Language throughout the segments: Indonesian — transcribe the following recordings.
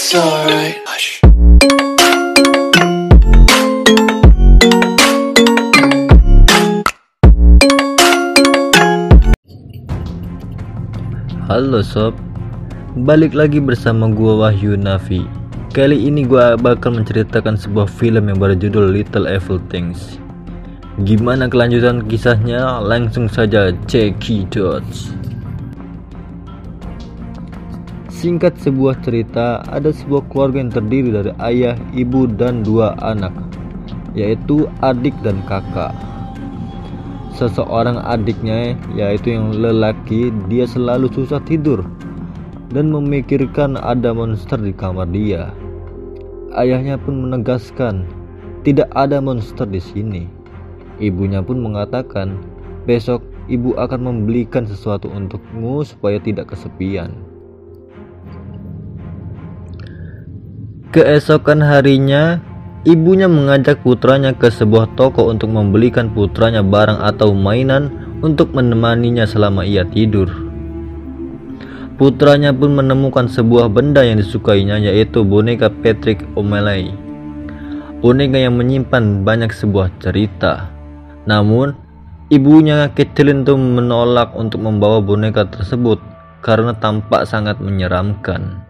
it's alright. Hush. Halo sob, balik lagi bersama gua Wahyu Nafi. Kali ini gua bakal menceritakan sebuah film yang berjudul Little Evil Things. Gimana kelanjutan kisahnya? Langsung saja check it out. Singkat sebuah cerita, ada sebuah keluarga yang terdiri dari ayah, ibu, dan dua anak, yaitu adik dan kakak. Seseorang adiknya, yaitu yang lelaki, dia selalu susah tidur dan memikirkan ada monster di kamar dia. Ayahnya pun menegaskan, tidak ada monster di sini. Ibunya pun mengatakan, besok ibu akan membelikan sesuatu untukmu supaya tidak kesepian. Keesokan harinya, ibunya mengajak putranya ke sebuah toko untuk membelikan putranya barang atau mainan untuk menemaninya selama ia tidur. Putranya pun menemukan sebuah benda yang disukainya, yaitu boneka Patrick O'Malley. Boneka yang menyimpan banyak sebuah cerita. Namun, ibunya Kathleen itu menolak untuk membawa boneka tersebut karena tampak sangat menyeramkan.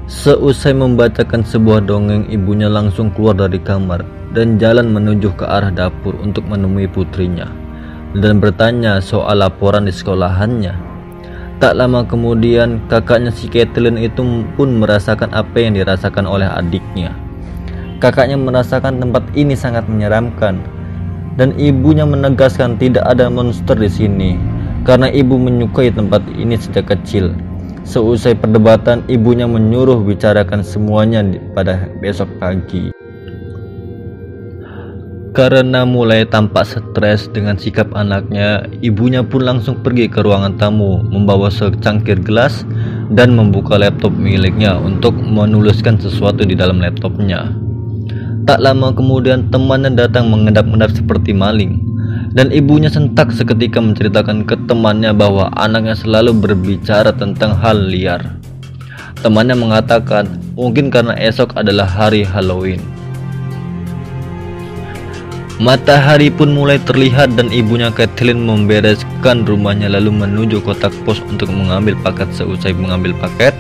Seusai membacakan sebuah dongeng, ibunya langsung keluar dari kamar dan jalan menuju ke arah dapur untuk menemui putrinya dan bertanya soal laporan di sekolahannya. Tak lama kemudian, kakaknya si Kathleen itu pun merasakan apa yang dirasakan oleh adiknya. Kakaknya merasakan tempat ini sangat menyeramkan dan ibunya menegaskan tidak ada monster di sini karena ibu menyukai tempat ini sejak kecil. Seusai perdebatan, ibunya menyuruh bicarakan semuanya pada besok pagi. Karena mulai tampak stres dengan sikap anaknya, ibunya pun langsung pergi ke ruangan tamu, membawa secangkir gelas dan membuka laptop miliknya untuk menuliskan sesuatu di dalam laptopnya. Tak lama kemudian, temannya datang mengendap-endap seperti maling. Dan ibunya sentak seketika menceritakan ke temannya bahwa anaknya selalu berbicara tentang hal liar. Temannya mengatakan mungkin karena esok adalah hari Halloween. Matahari pun mulai terlihat dan ibunya Kathleen membereskan rumahnya lalu menuju kotak pos untuk mengambil paket. Seusai mengambil paket,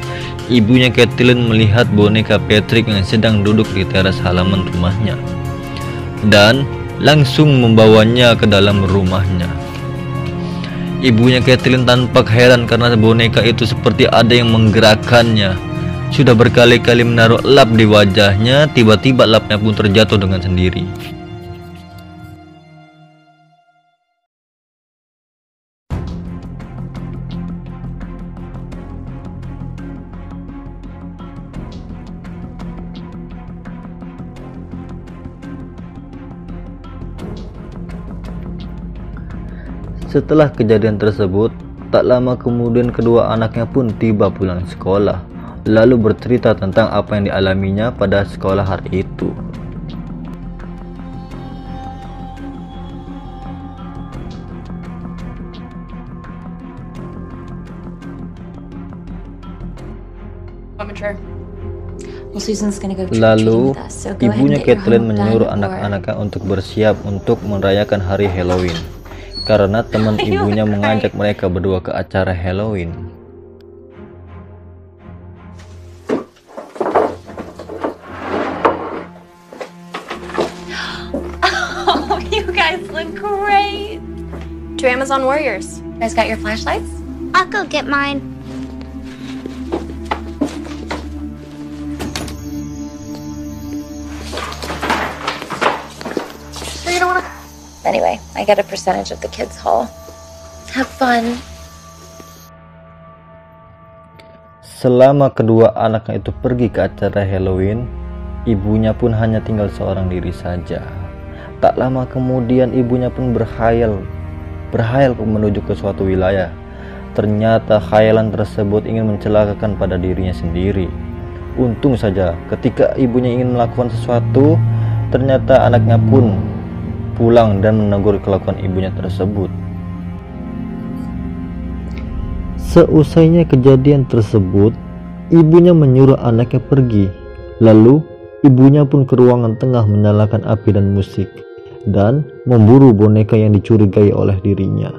ibunya Kathleen melihat boneka Patrick yang sedang duduk di teras halaman rumahnya dan langsung membawanya ke dalam rumahnya. Ibunya Kathleen tampak heran karena boneka itu seperti ada yang menggerakkannya. Sudah berkali-kali menaruh lap di wajahnya, tiba-tiba lapnya pun terjatuh dengan sendiri. Setelah kejadian tersebut, tak lama kemudian kedua anaknya pun tiba pulang sekolah, lalu bercerita tentang apa yang dialaminya pada sekolah hari itu. Lalu, ibunya Kathleen menyuruh anak-anaknya untuk bersiap untuk merayakan hari Halloween. Karena teman ibunya mengajak mereka berdua ke acara Halloween. Oh, you guys look great. Two Amazon warriors. You guys got your flashlights? I'll go get mine. You don't wanna... Anyway, I get a percentage of the kids' haul. Have fun. Selama kedua anaknya itu pergi ke acara Halloween, ibunya pun hanya tinggal seorang diri saja. Tak lama kemudian ibunya pun berhayal menuju ke suatu wilayah. Ternyata khayalan tersebut ingin mencelakakan pada dirinya sendiri. Untung saja ketika ibunya ingin melakukan sesuatu, ternyata anaknya pun pulang dan menegur kelakuan ibunya tersebut. Seusainya kejadian tersebut, ibunya menyuruh anaknya pergi. Lalu ibunya pun ke ruangan tengah menyalakan api dan musik dan memburu boneka yang dicurigai oleh dirinya.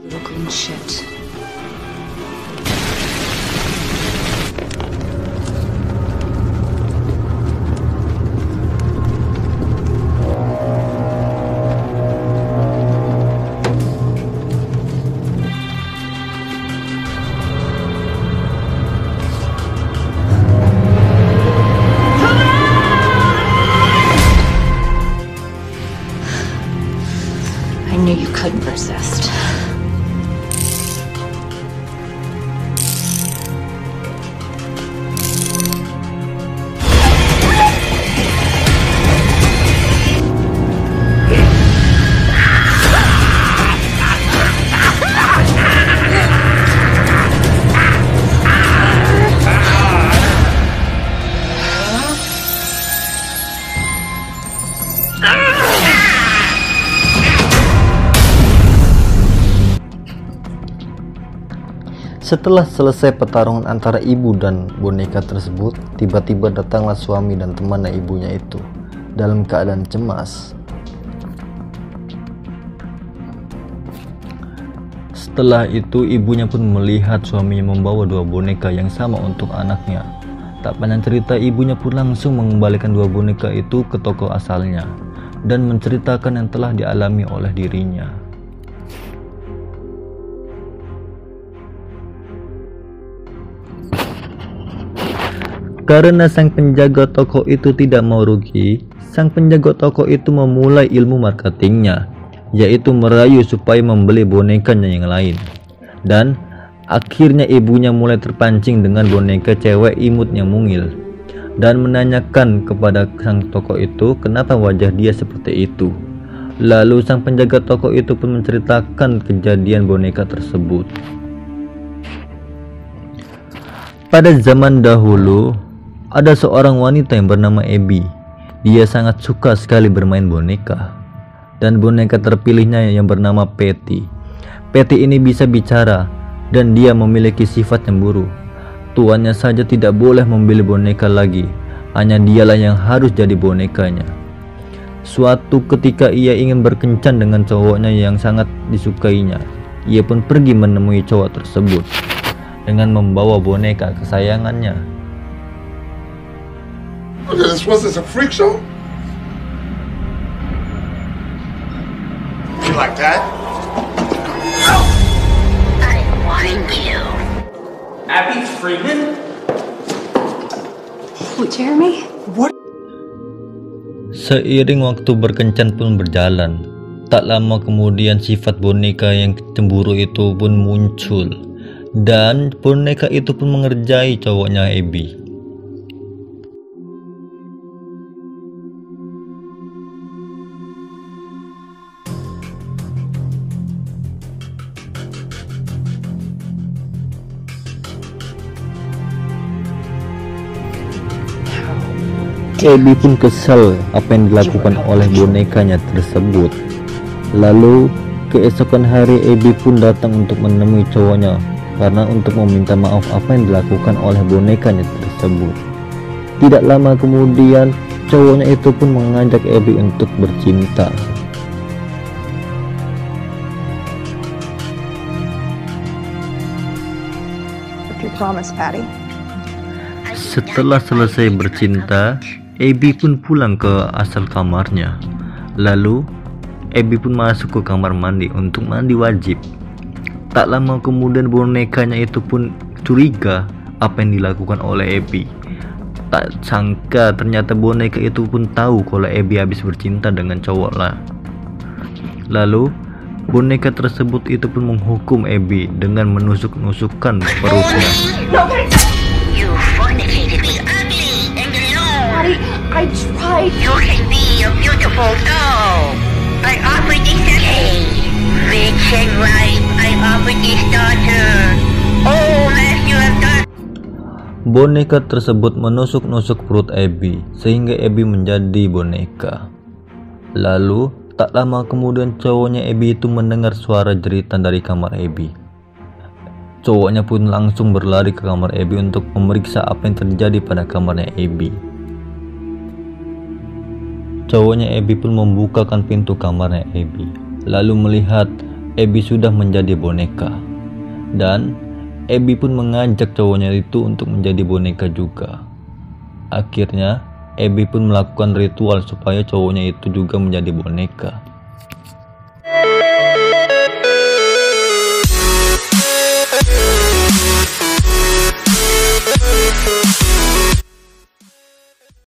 Looking shit. I knew you couldn't resist. Setelah selesai pertarungan antara ibu dan boneka tersebut, tiba-tiba datanglah suami dan temannya ibunya itu dalam keadaan cemas. Setelah itu ibunya pun melihat suaminya membawa dua boneka yang sama untuk anaknya. Tak panjang cerita, ibunya pun langsung mengembalikan dua boneka itu ke toko asalnya dan menceritakan yang telah dialami oleh dirinya. Karena sang penjaga toko itu tidak mau rugi, sang penjaga toko itu memulai ilmu marketingnya, yaitu merayu supaya membeli bonekanya yang lain. Dan akhirnya ibunya mulai terpancing dengan boneka cewek imut yang mungil dan menanyakan kepada sang toko itu kenapa wajah dia seperti itu. Lalu sang penjaga toko itu pun menceritakan kejadian boneka tersebut. Pada zaman dahulu, ada seorang wanita yang bernama Abby. Dia sangat suka sekali bermain boneka, dan boneka terpilihnya yang bernama Patty. Patty ini bisa bicara dan dia memiliki sifat cemburu. Tuannya saja tidak boleh membeli boneka lagi, hanya dialah yang harus jadi bonekanya. Suatu ketika ia ingin berkencan dengan cowoknya yang sangat disukainya. Ia pun pergi menemui cowok tersebut dengan membawa boneka kesayangannya. Was this a freak show? You like that? I warned you. Abby Freeman? Oh, Jeremy? Seiring waktu berkencan pun berjalan, tak lama kemudian sifat boneka yang cemburu itu pun muncul, dan boneka itu pun mengerjai cowoknya Abby. Abby pun kesal apa yang dilakukan oleh bonekanya tersebut. Lalu keesokan hari Abby pun datang untuk menemui cowoknya karena untuk meminta maaf apa yang dilakukan oleh bonekanya tersebut. Tidak lama kemudian cowoknya itu pun mengajak Abby untuk bercinta. What's your promise, Patty? Setelah selesai bercinta, Abby pun pulang ke asal kamarnya. Lalu Abby pun masuk ke kamar mandi untuk mandi wajib. Tak lama kemudian bonekanya itu pun curiga apa yang dilakukan oleh Abby. Tak sangka ternyata boneka itu pun tahu kalau Abby habis bercinta dengan cowok lah. Lalu boneka tersebut itu pun menghukum Abby dengan menusuk-nusukkan perutnya. You fornicated me ugly and alone. Patty, I tried. You can be a beautiful soul. I offered this today. Rich and right, I offered this daughter. Oh, as you have done. Boneka tersebut menusuk-nusuk perut Abby sehingga Abby menjadi boneka. Lalu Tak lama kemudian cowoknya Abby itu mendengar suara jeritan dari kamar Abby. Cowoknya pun langsung berlari ke kamar Abby untuk memeriksa apa yang terjadi pada kamarnya Abby. Cowoknya Abby pun membukakan pintu kamarnya Abby, lalu melihat Abby sudah menjadi boneka. Dan Abby pun mengajak cowoknya itu untuk menjadi boneka juga. Akhirnya Abby pun melakukan ritual supaya cowoknya itu juga menjadi boneka.